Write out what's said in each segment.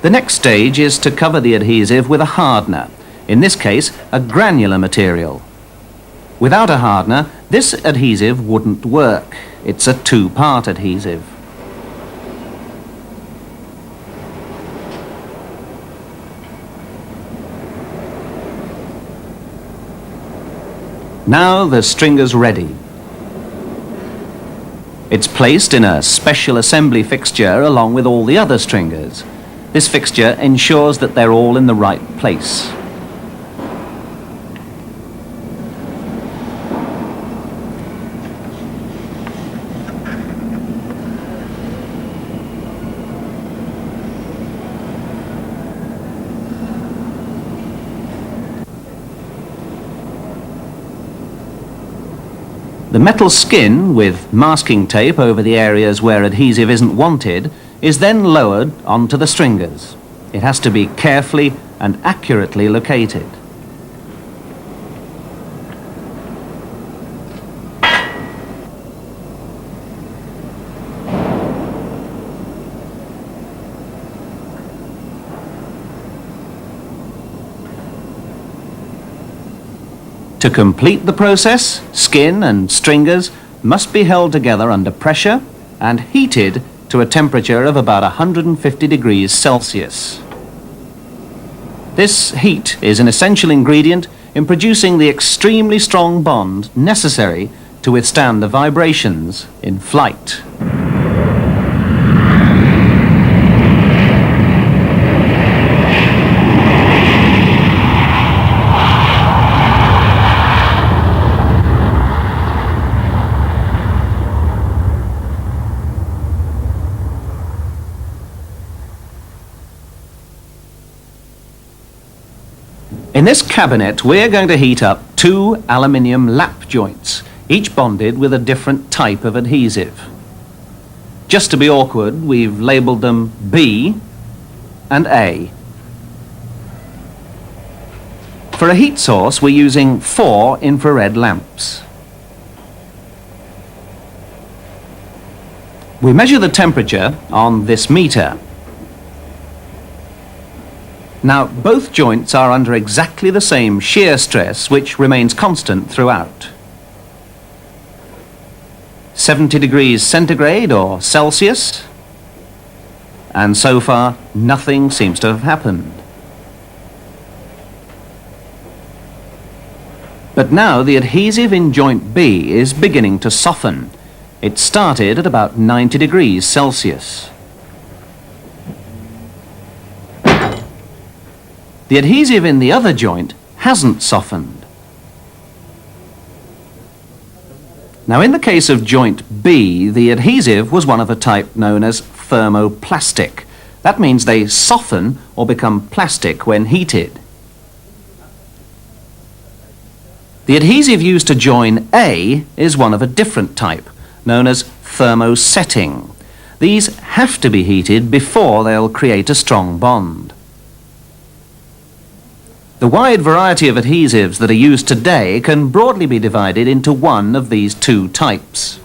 The next stage is to cover the adhesive with a hardener, in this case a granular material. Without a hardener, this adhesive wouldn't work. It's a two-part adhesive. Now the stringer's ready. It's placed in a special assembly fixture along with all the other stringers. This fixture ensures that they're all in the right place. The metal skin, with masking tape over the areas where adhesive isn't wanted, is then lowered onto the stringers. It has to be carefully and accurately located. To complete the process, skin and stringers must be held together under pressure and heated to a temperature of about 150 degrees Celsius. This heat is an essential ingredient in producing the extremely strong bond necessary to withstand the vibrations in flight. In this cabinet, we're going to heat up 2 aluminium lap joints, each bonded with a different type of adhesive. Just to be awkward, we've labelled them B and A. For a heat source, we're using 4 infrared lamps. We measure the temperature on this meter. Now, both joints are under exactly the same shear stress, which remains constant throughout. 70 degrees centigrade or Celsius, and so far nothing seems to have happened. But now the adhesive in joint B is beginning to soften. It started at about 90 degrees Celsius. The adhesive in the other joint hasn't softened. Now, in the case of joint B, the adhesive was one of a type known as thermoplastic. That means they soften or become plastic when heated. The adhesive used to join A is one of a different type, known as thermosetting. These have to be heated before they'll create a strong bond. The wide variety of adhesives that are used today can broadly be divided into one of these 2 types.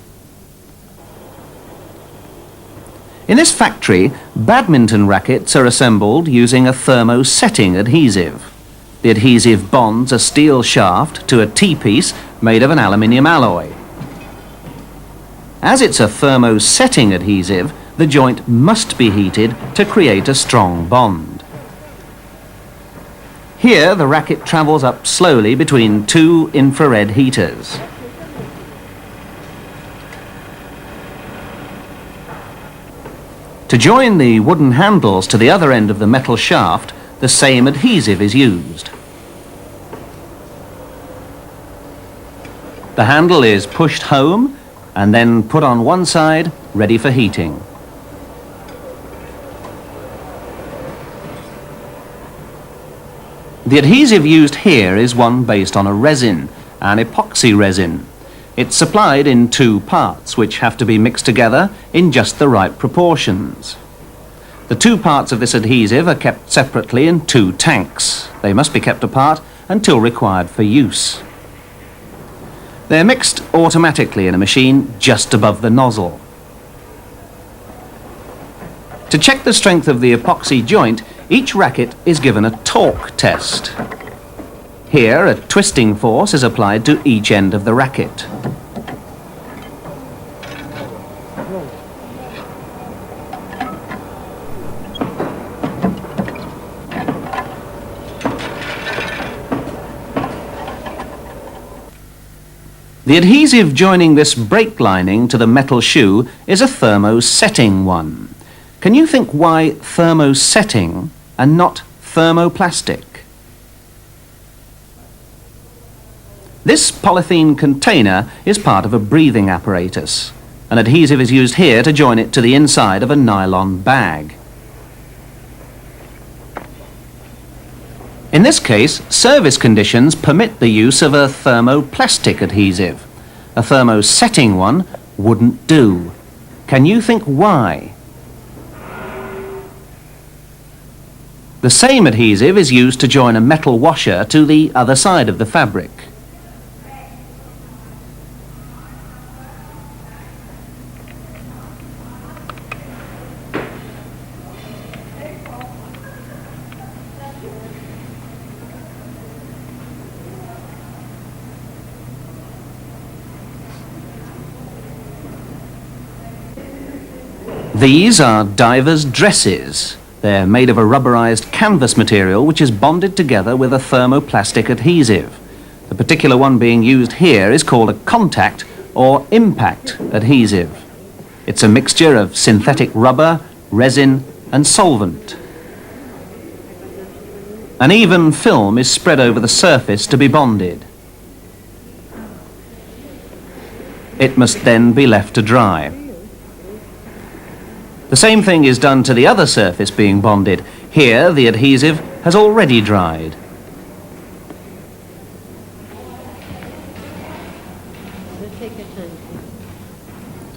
In this factory, badminton rackets are assembled using a thermosetting adhesive. The adhesive bonds a steel shaft to a T-piece made of an aluminium alloy. As it's a thermosetting adhesive, the joint must be heated to create a strong bond. Here, the racket travels up slowly between 2 infrared heaters. To join the wooden handles to the other end of the metal shaft, the same adhesive is used. The handle is pushed home and then put on one side, ready for heating. The adhesive used here is one based on a resin, an epoxy resin. It's supplied in 2 parts, which have to be mixed together in just the right proportions. The 2 parts of this adhesive are kept separately in 2 tanks. They must be kept apart until required for use. They're mixed automatically in a machine just above the nozzle. To check the strength of the epoxy joint, Each racket is given a torque test. Here, a twisting force is applied to each end of the racket. The adhesive joining this brake lining to the metal shoe is a thermosetting one. Can you think why thermosetting and not thermoplastic? This polythene container is part of a breathing apparatus. An adhesive is used here to join it to the inside of a nylon bag. In this case, service conditions permit the use of a thermoplastic adhesive. A thermosetting one wouldn't do. Can you think why? The same adhesive is used to join a metal washer to the other side of the fabric. These are divers' dresses. They're made of a rubberized canvas material which is bonded together with a thermoplastic adhesive. The particular one being used here is called a contact or impact adhesive. It's a mixture of synthetic rubber, resin and solvent. An even film is spread over the surface to be bonded. It must then be left to dry. The same thing is done to the other surface being bonded. Here, the adhesive has already dried.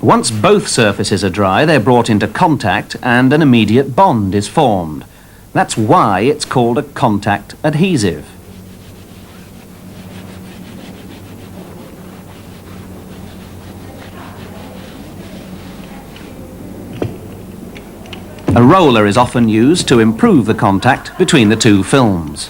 Once both surfaces are dry, they're brought into contact and an immediate bond is formed. That's why it's called a contact adhesive. A roller is often used to improve the contact between the two films.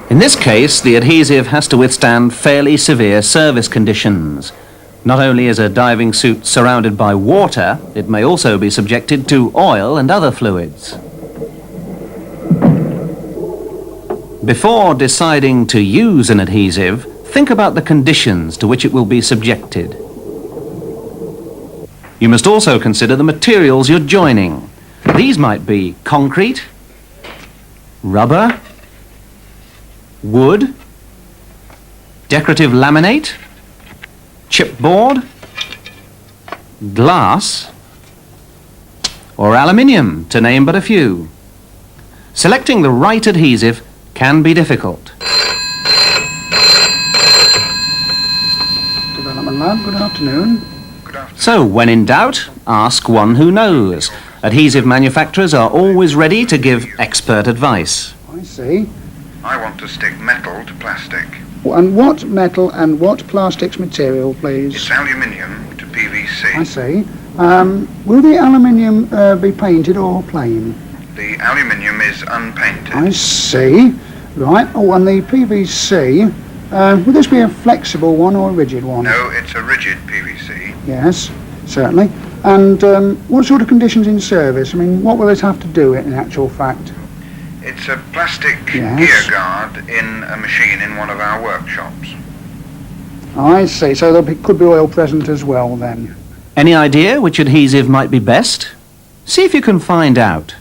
In this case, the adhesive has to withstand fairly severe service conditions. Not only is a diving suit surrounded by water, it may also be subjected to oil and other fluids. Before deciding to use an adhesive, think about the conditions to which it will be subjected. You must also consider the materials you're joining. These might be concrete, rubber, wood, decorative laminate, chipboard, glass, or aluminium, to name but a few. Selecting the right adhesive can be difficult. Development Lab, good afternoon. Good afternoon. So, when in doubt, ask one who knows. Adhesive manufacturers are always ready to give expert advice. I see. I want to stick metal to plastic. And what metal and what plastics material, please? It's aluminium to PVC. I see. Will the aluminium be painted or plain? The aluminium is unpainted. I see. Right. Oh, and the PVC, will this be a flexible one or a rigid one? No, it's a rigid PVC. Yes, certainly. And what sort of conditions in service? I mean, what will it have to do in actual fact? It's a plastic Yes. gear guard in a machine in one of our workshops. I see. So could be oil present as well then. Any idea which adhesive might be best? See if you can find out.